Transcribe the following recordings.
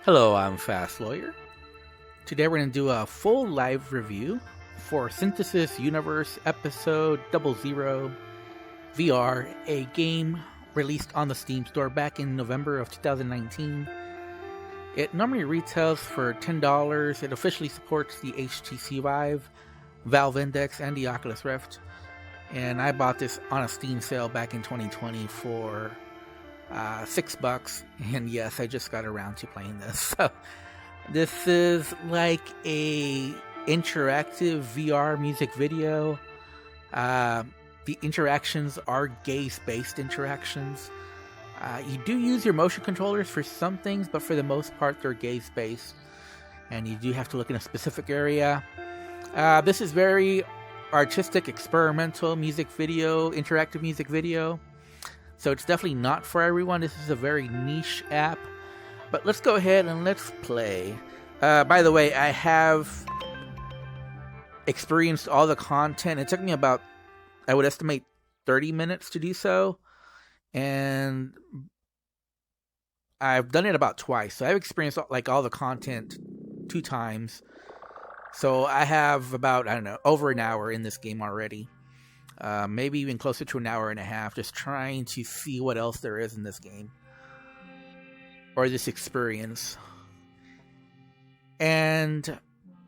Hello, I'm Fast Lawyer. Today we're going to do a full live review for Synthesis Universe Episode 00 VR, a game released on the Steam Store back in November of 2019. It normally retails for $10. It officially supports the HTC Vive, Valve Index, and the Oculus Rift. And I bought this on a Steam sale back in 2020 for $6, and yes, I just got around to playing this. So this is like a interactive VR music video. The interactions are gaze-based interactions. You do use your motion controllers for some things, but for the most part they're gaze-based, and you do have to look in a specific area. This is very artistic, experimental music video, interactive music video. So it's definitely not for everyone. This is a very niche app. But let's go ahead and let's play. By the way, I have experienced all the content. It took me about, I would estimate, 30 minutes to do so. And I've done it about twice. So I've experienced all the content 2 times. So I have about, over an hour in this game already. Maybe even closer to an hour and a half, just trying to see what else there is in this game. Or this experience. And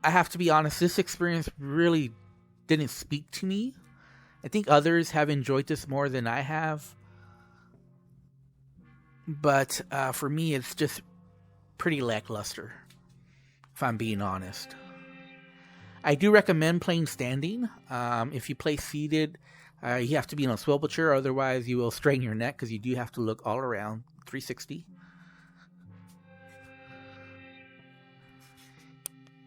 I have to be honest, this experience really didn't speak to me. I think others have enjoyed this more than I have. But for me, it's just pretty lackluster, if I'm being honest. I do recommend playing standing. If you play seated, you have to be in a swivel chair, otherwise you will strain your neck because you do have to look all around 360.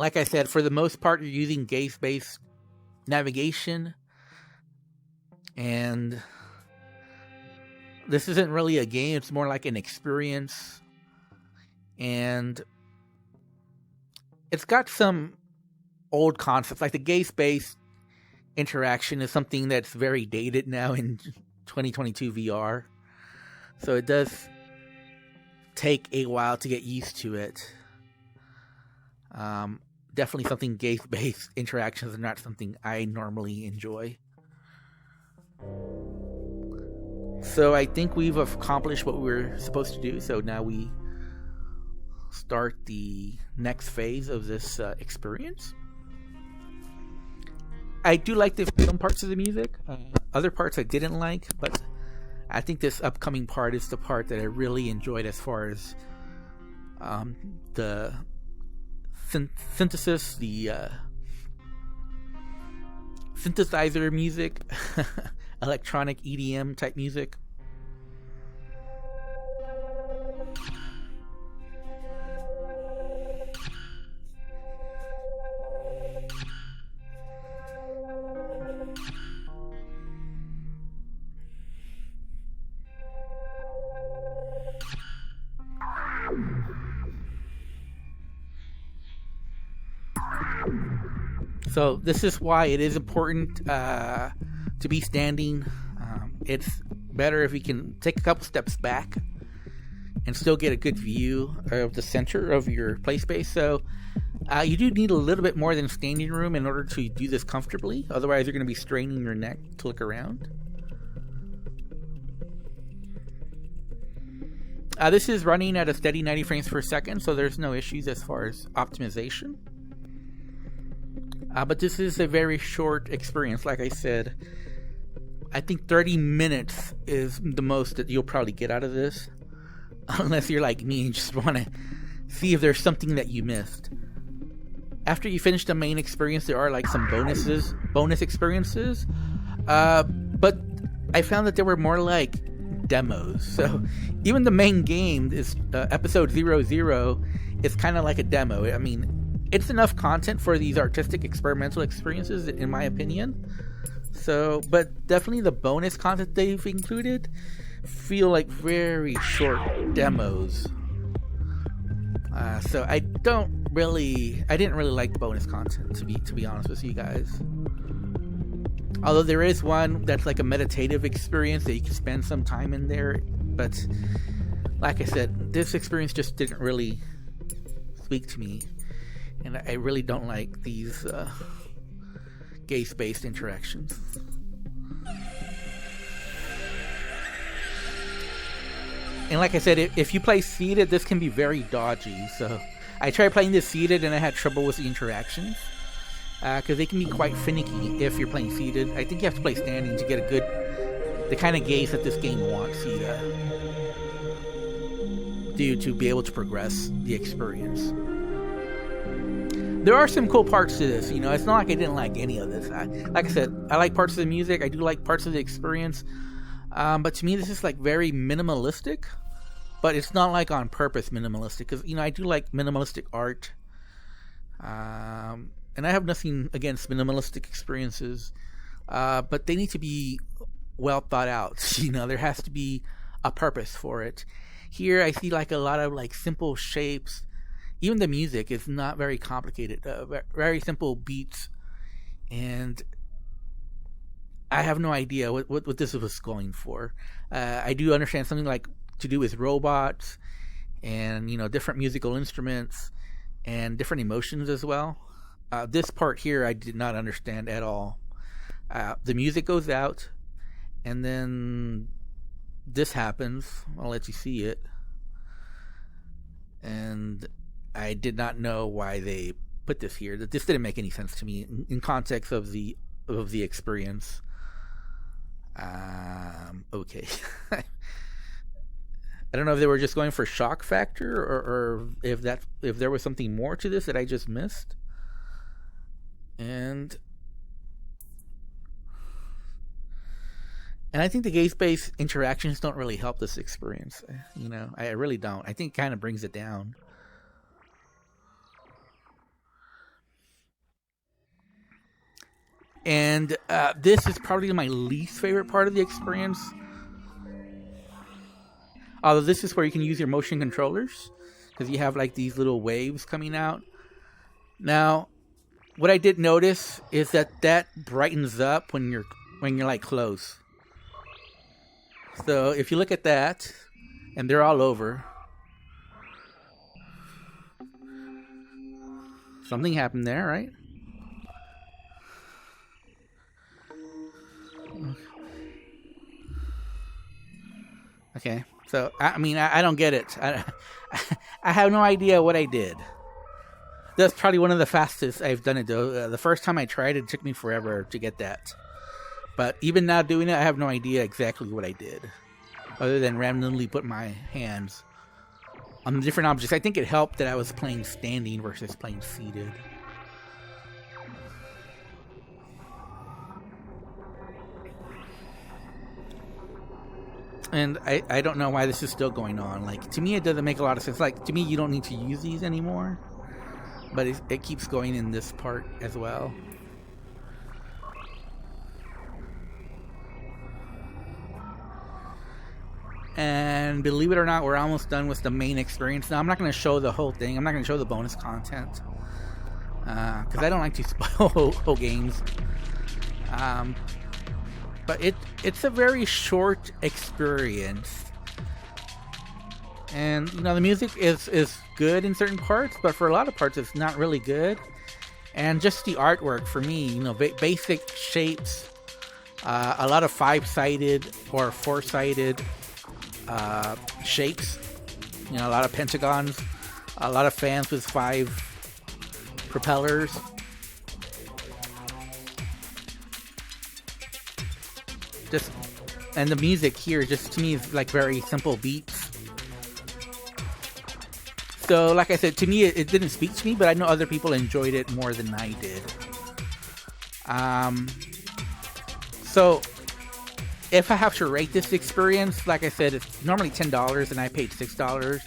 Like I said, for the most part, you're using gaze-based navigation, and this isn't really a game, it's more like an experience, and it's got some old concepts, like the gaze-based interaction is something that's very dated now in 2022 VR. So it does take a while to get used to it. Definitely something gaze-based interactions are not something I normally enjoy. So I think we've accomplished what we were supposed to do. So now we start the next phase of this experience. I do like some parts of the music. Other parts I didn't like, but I think this upcoming part is the part that I really enjoyed as far as the synthesis, the synthesizer music, electronic EDM type music. So this is why it is important to be standing. It's better if you can take a couple steps back and still get a good view of the center of your play space. So you do need a little bit more than standing room in order to do this comfortably. Otherwise, you're going to be straining your neck to look around. This is running at a steady 90 frames per second, so there's no issues as far as optimization. But this is a very short experience. Like I said, I think 30 minutes is the most that you'll probably get out of this. Unless you're like me and just want to see if there's something that you missed. After you finish the main experience, there are like some bonus experiences. But I found that there were more like demos. So even the main game, is episode 00, is kind of like a demo. I mean, it's enough content for these artistic experimental experiences, in my opinion. So, but definitely the bonus content they've included feel like very short demos. So I didn't really like the bonus content, to be honest with you guys. Although there is one that's like a meditative experience that you can spend some time in there, but like I said, this experience just didn't really speak to me, and I really don't like these gaze-based interactions. And like I said, if you play seated, this can be very dodgy. So I tried playing this seated and I had trouble with the interactions. Because they can be quite finicky if you're playing seated. I think you have to play standing to get the kind of gaze that this game wants you to do to be able to progress the experience. There are some cool parts to this, you know. It's not like I didn't like any of this. Like I said, I like parts of the music. I do like parts of the experience. But to me, this is like very minimalistic. But it's not like on purpose minimalistic. Because, you know, I do like minimalistic art. And I have nothing against minimalistic experiences. But they need to be well thought out. You know, there has to be a purpose for it. Here, I see like a lot of like simple shapes. Even the music is not very complicated. Very simple beats. And I have no idea what this was going for. I do understand something like to do with robots and, you know, different musical instruments and different emotions as well. This part here I did not understand at all. The music goes out and then this happens. I'll let you see it. And I did not know why they put this here. This didn't make any sense to me in context of the experience. Okay. I don't know if they were just going for shock factor or if there was something more to this that I just missed. And I think the gaze-based interactions don't really help this experience. You know, I really don't. I think it kind of brings it down. And this is probably my least favorite part of the experience. Although this is where you can use your motion controllers, because you have like these little waves coming out. Now, what I did notice is that brightens up when you're like close. So if you look at that, and they're all over, something happened there, right? Okay, so I mean I don't get it. I have no idea what I did. That's probably one of the fastest I've done it though. The first time I tried it took me forever to get that. But even now doing it, I have no idea exactly what I did, other than randomly put my hands on the different objects. I think it helped that I was playing standing versus playing seated. And I don't know why this is still going on. Like, to me, it doesn't make a lot of sense. Like, to me, you don't need to use these anymore. But it keeps going in this part as well. And believe it or not, we're almost done with the main experience. Now, I'm not going to show the whole thing. I'm not going to show the bonus content. Because I don't like to spoil whole games. But it's a very short experience. And, you know, the music is good in certain parts, but for a lot of parts it's not really good. And just the artwork for me, you know, basic shapes, a lot of 5-sided or 4-sided shapes, you know, a lot of pentagons, a lot of fans with 5 propellers. Just, and the music here just to me is like very simple beats. So like I said, to me it didn't speak to me, but I know other people enjoyed it more than I did. So if I have to rate this experience, like I said, it's normally $10 and I paid $6.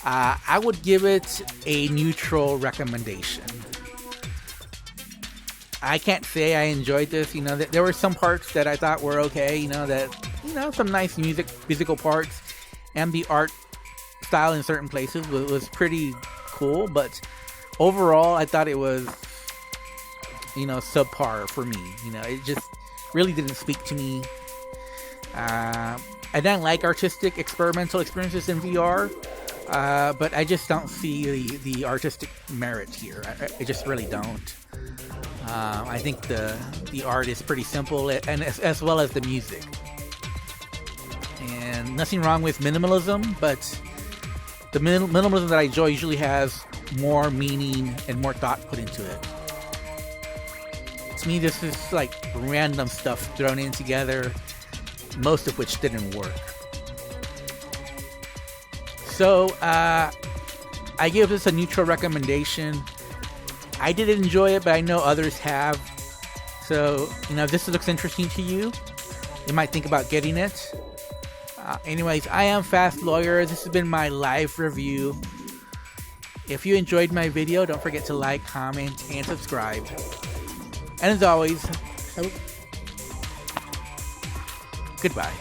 I would give it a neutral recommendation. I can't say I enjoyed this. You know, there were some parts that I thought were okay. You know, some nice musical parts, and the art style in certain places was pretty cool. But overall, I thought it was, you know, subpar for me. You know, it just really didn't speak to me. I don't like artistic experimental experiences in VR, but I just don't see the artistic merit here. I just really don't. I think the art is pretty simple, and as well as the music. And nothing wrong with minimalism, but the minimalism that I enjoy usually has more meaning and more thought put into it. To me, this is like random stuff thrown in together, most of which didn't work. So, I give this a neutral recommendation. I didn't enjoy it, but I know others have. So, if this looks interesting to you, you might think about getting it. Anyways, I am Fast Lawyer. This has been my live review. If you enjoyed my video, don't forget to like, comment, and subscribe. And as always, goodbye.